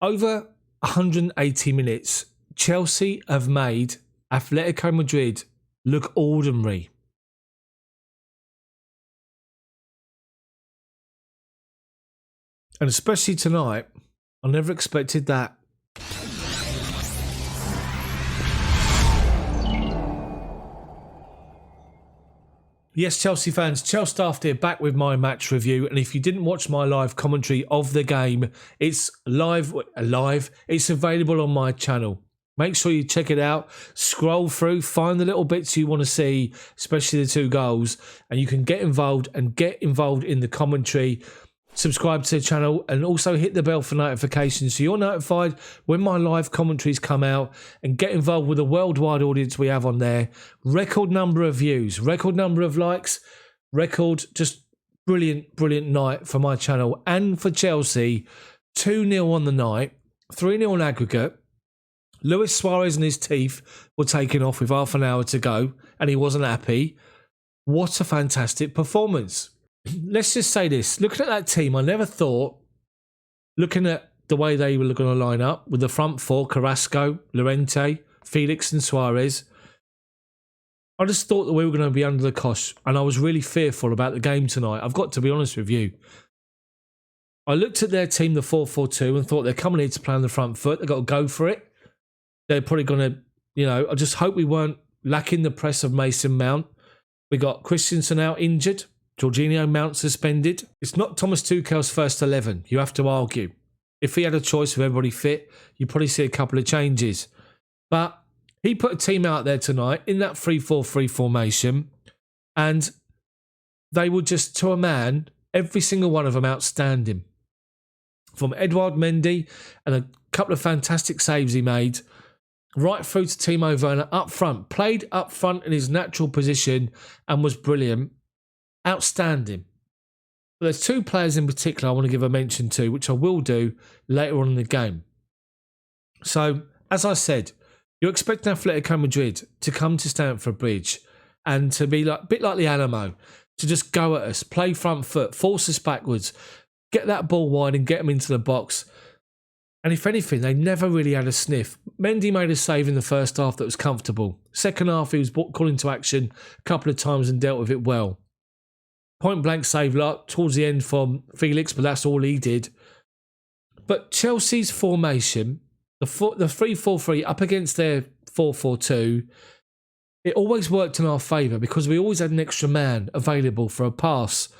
Over 180 minutes, Chelsea have made Atletico Madrid look ordinary. And especially tonight, I never expected that. Yes, Chelsea fans, Chels Daft here, back with my match review. And if you didn't watch my live commentary of the game, it's live. It's available on my channel. Make sure you check it out. Scroll through, find the little bits you want to see, especially the 2 goals, and you can get involved in the commentary. Subscribe to the channel and also hit the bell for notifications so you're notified when my live commentaries come out, and get involved with the worldwide audience we have on there. Record number of views, record number of likes, just brilliant night for my channel and for Chelsea. 2-0 on the night, 3-0 on aggregate. Luis Suarez and his teeth were taken off with half an hour to go and he wasn't happy. What a fantastic performance. Let's just say this. Looking at that team, I never thought, looking at the way they were going to line up with the front 4, Carrasco, Llorente, Felix and Suarez, I just thought that we were going to be under the cosh, and I was really fearful about the game tonight. I've got to be honest with you. I looked at their team, the 4-4-2, and thought they're coming here to play on the front foot. They've got to go for it. They're probably going to, I just hope we weren't lacking the press of Mason Mount. We got Christensen out injured. Jorginho and Mount suspended. It's not Thomas Tuchel's first 11. You have to argue. If he had a choice with everybody fit, you'd probably see a couple of changes. But he put a team out there tonight in that 3-4-3 formation, and they were just, to a man, every single one of them outstanding. From Edouard Mendy and a couple of fantastic saves he made, right through to Timo Werner up front. Played up front in his natural position and was brilliant. Outstanding. But there's 2 players in particular I want to give a mention to, which I will do later on in the game. So, as I said, you're expecting Atletico Madrid to come to Stamford Bridge and to be a bit like the Alamo, to just go at us, play front foot, force us backwards, get that ball wide and get them into the box. And if anything, they never really had a sniff. Mendy made a save in the first half that was comfortable. Second half, he was called into action a couple of times and dealt with it well. Point blank save towards the end from Felix, but that's all he did. But Chelsea's formation, the 3-4-3 up against their 4-4-2, it always worked in our favour because we always had an extra man available for a pass.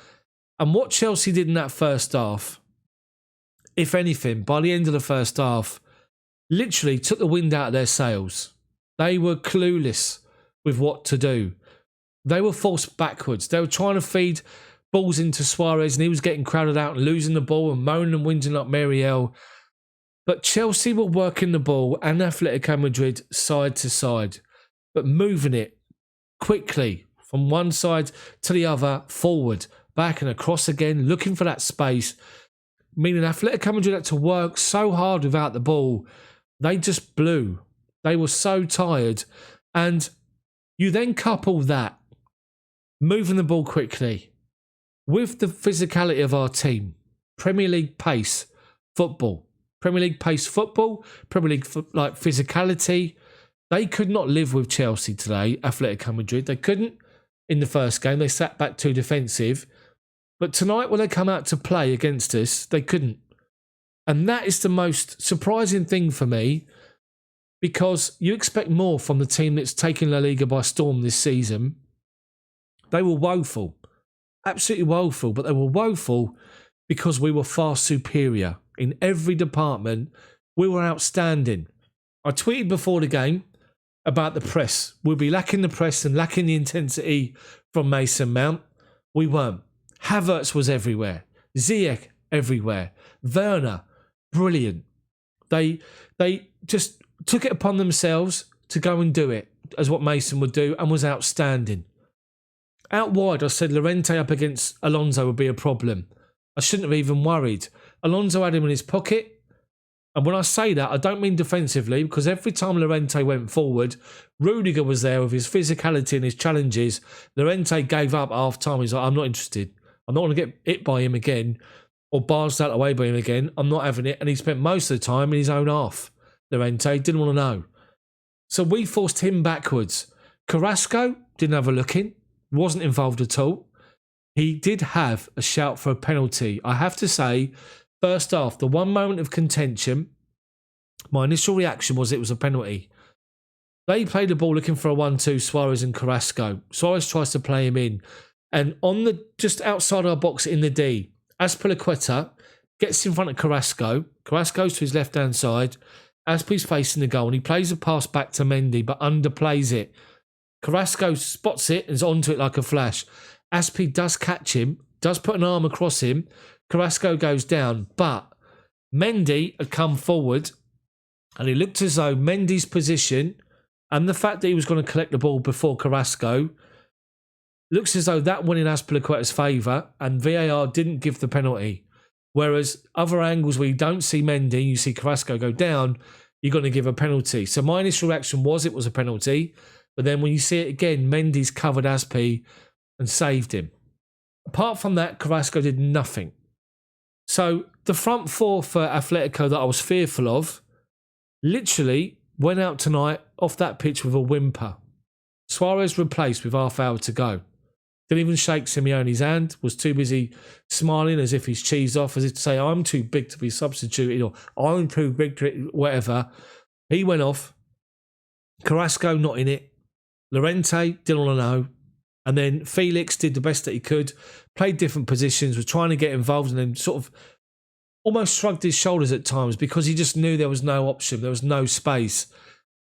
And what Chelsea did in that first half, if anything, by the end of the first half, literally took the wind out of their sails. They were clueless with what to do. They were forced backwards. They were trying to feed balls into Suarez and he was getting crowded out and losing the ball and moaning and whinging like Marielle. But Chelsea were working the ball and Atletico Madrid side to side, but moving it quickly from one side to the other, forward, back and across again, looking for that space. Meaning Atletico Madrid had to work so hard without the ball. They just blew. They were so tired. And you then couple that, moving the ball quickly, with the physicality of our team. Premier League pace football. Premier League pace football. Premier League physicality. They could not live with Chelsea today, Atletico Madrid. They couldn't in the first game. They sat back too defensive. But tonight, when they come out to play against us, they couldn't. And that is the most surprising thing for me, because you expect more from the team that's taken La Liga by storm this season. They were woeful, absolutely woeful, but they were woeful because we were far superior. In every department, we were outstanding. I tweeted before the game about the press. We'll be lacking the press and lacking the intensity from Mason Mount. We weren't. Havertz was everywhere. Ziyech everywhere. Werner, brilliant. They just took it upon themselves to go and do it, as what Mason would do, and was outstanding. Out wide, I said Llorente up against Alonso would be a problem. I shouldn't have even worried. Alonso had him in his pocket. And when I say that, I don't mean defensively, because every time Llorente went forward, Rudiger was there with his physicality and his challenges. Llorente gave up at half time. He's like, I'm not interested. I'm not going to get hit by him again. or bars that away by him again. I'm not having it. And he spent most of the time in his own half. Llorente didn't want to know. So we forced him backwards. Carrasco didn't have a look in, wasn't involved at all. He did have a shout for a penalty. I have to say, first half, the one moment of contention, my initial reaction was it was a penalty. They played the ball looking for a 1-2, Suarez and Carrasco. Suarez tries to play him in. And on the just outside our box in the D, Azpilicueta gets in front of Carrasco. Carrasco's to his left-hand side. Azpi's facing the goal and he plays a pass back to Mendy but underplays it. Carrasco spots it and is onto it like a flash. Azpi does catch him, does put an arm across him. Carrasco goes down, but Mendy had come forward and it looked as though Mendy's position and the fact that he was going to collect the ball before Carrasco looks as though that went in Azpilicueta's favour and VAR didn't give the penalty. Whereas other angles where you don't see Mendy, you see Carrasco go down, you're going to give a penalty. So my initial reaction was it was a penalty. But then when you see it again, Mendy's covered Azpi and saved him. Apart from that, Carrasco did nothing. So the front four for Atletico that I was fearful of literally went out tonight off that pitch with a whimper. Suarez replaced with half hour to go. Didn't even shake Simeone's hand, was too busy smiling as if he's cheesed off, as if to say, I'm too big to be substituted, or I'm too big to whatever. He went off. Carrasco not in it. Llorente didn't want to know. And then Felix did the best that he could, played different positions, was trying to get involved, and then sort of almost shrugged his shoulders at times because he just knew there was no option, there was no space.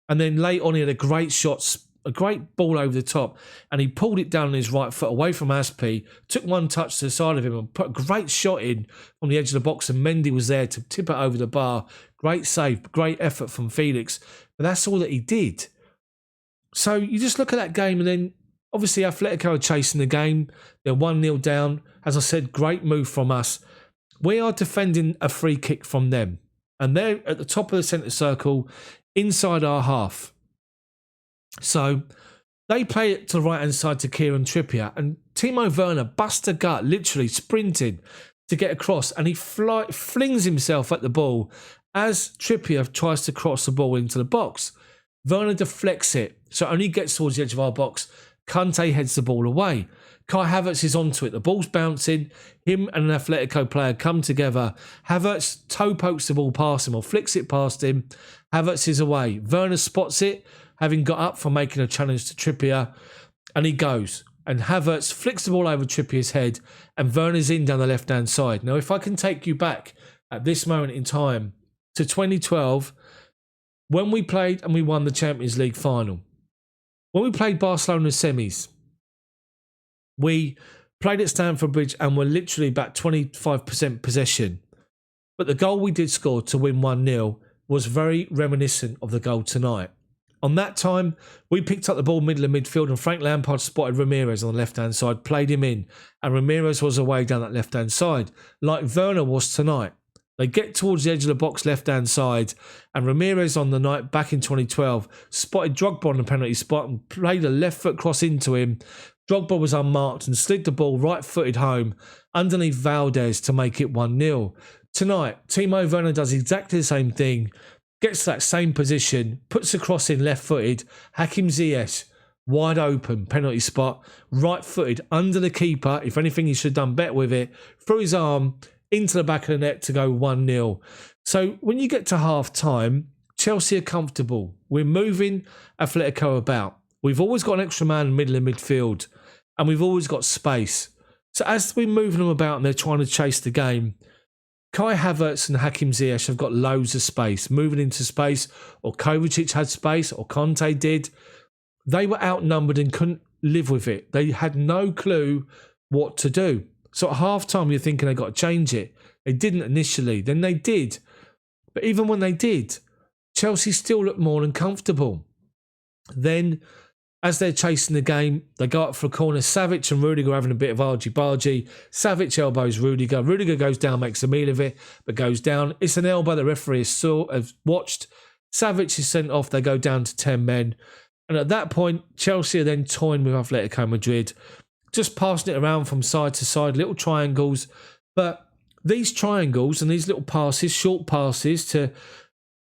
And then late on, he had a great shot, a great ball over the top, and he pulled it down on his right foot away from Azpi, took one touch to the side of him and put a great shot in on the edge of the box, and Mendy was there to tip it over the bar. Great save, great effort from Felix. But that's all that he did. So you just look at that game, and then obviously Atletico are chasing the game. They're 1-0 down. As I said, great move from us. We are defending a free kick from them, and they're at the top of the centre circle inside our half. So they play it to the right-hand side to Kieran Trippier, and Timo Werner busts a gut, literally sprinting to get across, and he flings himself at the ball as Trippier tries to cross the ball into the box. Werner deflects it, so it only gets towards the edge of our box. Kante heads the ball away. Kai Havertz is onto it. The ball's bouncing. Him and an Atletico player come together. Havertz toe pokes the ball past him or flicks it past him. Havertz is away. Werner spots it, having got up for making a challenge to Trippier, and he goes. And Havertz flicks the ball over Trippier's head, and Werner's in down the left-hand side. Now, if I can take you back at this moment in time to 2012, when we played and we won the Champions League final. When we played Barcelona semis, we played at Stamford Bridge and were literally about 25% possession. But the goal we did score to win 1-0 was very reminiscent of the goal tonight. On that time, we picked up the ball middle of midfield and Frank Lampard spotted Ramirez on the left-hand side, played him in, and Ramirez was away down that left-hand side, like Werner was tonight. They get towards the edge of the box left-hand side, and Ramirez on the night back in 2012 spotted Drogba on the penalty spot and played a left foot cross into him. Drogba was unmarked and slid the ball right-footed home underneath Valdez to make it 1-0. Tonight, Timo Werner does exactly the same thing, gets to that same position, puts a cross in left-footed, Hakim Ziyech, wide open, penalty spot, right-footed, under the keeper. If anything, he should have done better with it. Through his arm, into the back of the net to go 1-0. So when you get to half-time, Chelsea are comfortable. We're moving Atletico about. We've always got an extra man in the middle of midfield, and we've always got space. So as we're moving them about and they're trying to chase the game, Kai Havertz and Hakim Ziyech have got loads of space, moving into space, or Kovacic had space, or Conte did. They were outnumbered and couldn't live with it. They had no clue what to do. So at half-time, you're thinking they got to change it. They didn't initially. Then they did. But even when they did, Chelsea still looked more than comfortable. Then, as they're chasing the game, they go up for a corner. Savic and Rudiger are having a bit of argy-bargy. Savic elbows Rudiger. Rudiger goes down, makes a meal of it, but goes down. It's an elbow the referee has watched. Savic is sent off. They go down to 10 men. And at that point, Chelsea are then toying with Atletico Madrid, just passing it around from side to side, little triangles. But these triangles and these little passes, short passes to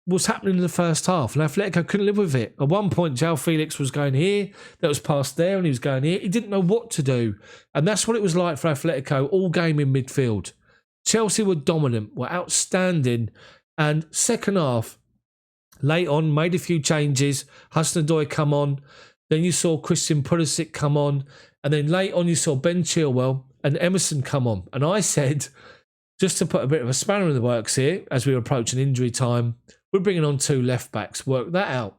what's happening in the first half, and Atletico couldn't live with it. At one point, João Felix was going here, that was passed there, and he was going here. He didn't know what to do, and that's what it was like for Atletico all game in midfield. Chelsea were dominant, were outstanding, and second half, late on, made a few changes. Hudson-Odoi come on, then you saw Christian Pulisic come on, and then late on you saw Ben Chilwell and Emerson come on. And I said, just to put a bit of a spanner in the works here, as we were approaching injury time, we're bringing on 2 left-backs. Work that out.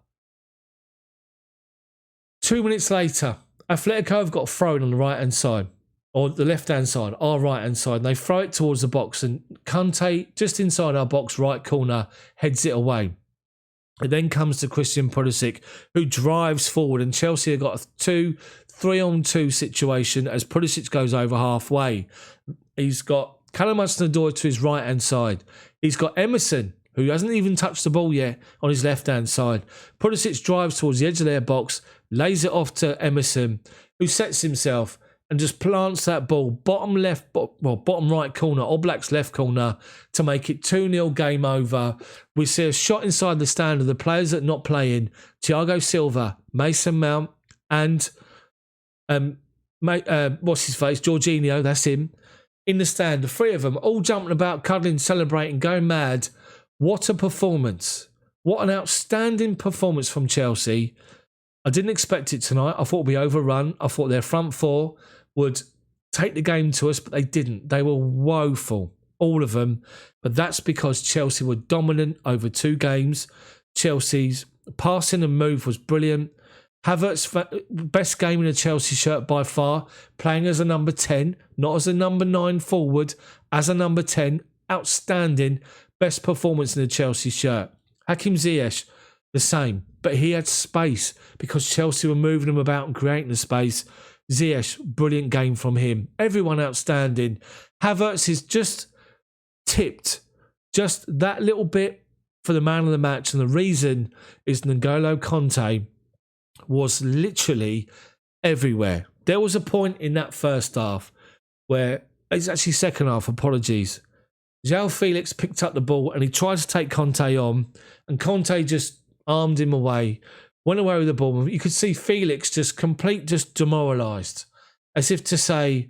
2 minutes later, Atletico have got a throw-in on the right-hand side, or the left-hand side, our right-hand side, and they throw it towards the box, and Kante, just inside our box, right corner, heads it away. It then comes to Christian Pulisic, who drives forward, and Chelsea have got a 3-on-2 situation as Pulisic goes over halfway. He's got Callum Hudson-Odoi to his right-hand side. He's got Emerson, who hasn't even touched the ball yet, on his left-hand side. Pulisic drives towards the edge of their box, lays it off to Emerson, who sets himself and just plants that ball bottom right corner, Oblak's left corner, to make it 2-0 game over. We see a shot inside the stand of the players that are not playing, Thiago Silva, Mason Mount, and what's his face, Jorginho, that's him, in the stand. The 3 of them all jumping about, cuddling, celebrating, going mad. What a performance. What an outstanding performance from Chelsea. I didn't expect it tonight. I thought it would be overrun. I thought their front 4 would take the game to us, but they didn't. They were woeful, all of them. But that's because Chelsea were dominant over 2 games. Chelsea's passing and move was brilliant. Havertz, best game in a Chelsea shirt by far, playing as a number 10, not as a number 9 forward, as a number 10. Outstanding. Best performance in a Chelsea shirt. Hakim Ziyech, the same. But he had space because Chelsea were moving him about and creating the space. Ziyech, brilliant game from him. Everyone outstanding. Havertz is just tipped. Just that little bit for the man of the match. And the reason is N'Golo Kante was literally everywhere. There was a point in that first half where, it's actually second half, apologies. João Felix picked up the ball and he tried to take Kante on, and Kante just armed him away, went away with the ball. You could see Felix just demoralised, as if to say,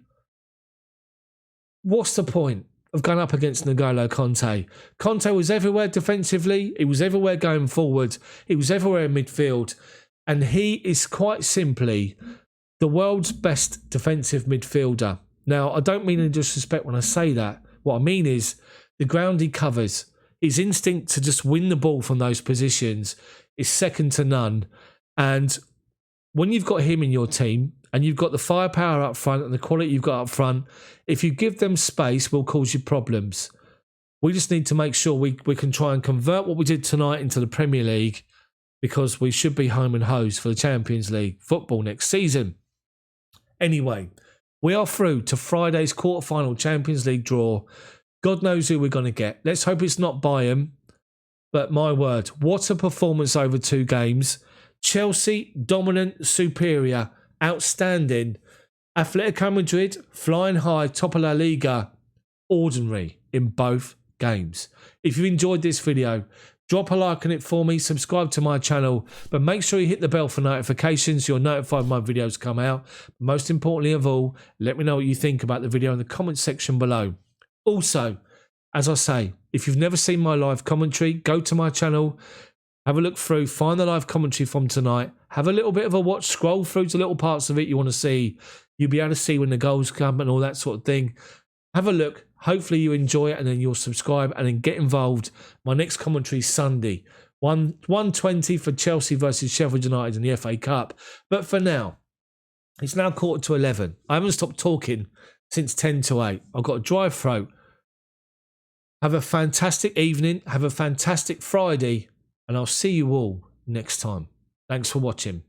what's the point of going up against N'Golo Kante? Kante was everywhere defensively, he was everywhere going forward, he was everywhere in midfield, and he is quite simply the world's best defensive midfielder. Now, I don't mean any disrespect when I say that. What I mean is the ground he covers, his instinct to just win the ball from those positions is second to none. And when you've got him in your team and you've got the firepower up front and the quality you've got up front, if you give them space, will cause you problems. We just need to make sure we can try and convert what we did tonight into the Premier League, because we should be home and hosed for the Champions League football next season. Anyway, we are through to Friday's quarterfinal Champions League draw. God knows who we're going to get. Let's hope it's not Bayern. But my word, what a performance over 2 games. Chelsea, dominant, superior, outstanding. Atletico Madrid, flying high, top of La Liga, ordinary in both games. If you enjoyed this video, drop a like on it for me, subscribe to my channel, but make sure you hit the bell for notifications so you're notified when my videos come out. Most importantly of all, let me know what you think about the video in the comment section below. Also, as I say, if you've never seen my live commentary, go to my channel, have a look through, find the live commentary from tonight, have a little bit of a watch, scroll through to little parts of it you want to see. You'll be able to see when the goals come and all that sort of thing. Have a look. Hopefully you enjoy it, and then you'll subscribe and then get involved. My next commentary is Sunday. 1:20 for Chelsea versus Sheffield United in the FA Cup. But for now, it's now 11:15. I haven't stopped talking since 10 to 8. I've got a dry throat. Have a fantastic evening. Have a fantastic Friday. And I'll see you all next time. Thanks for watching.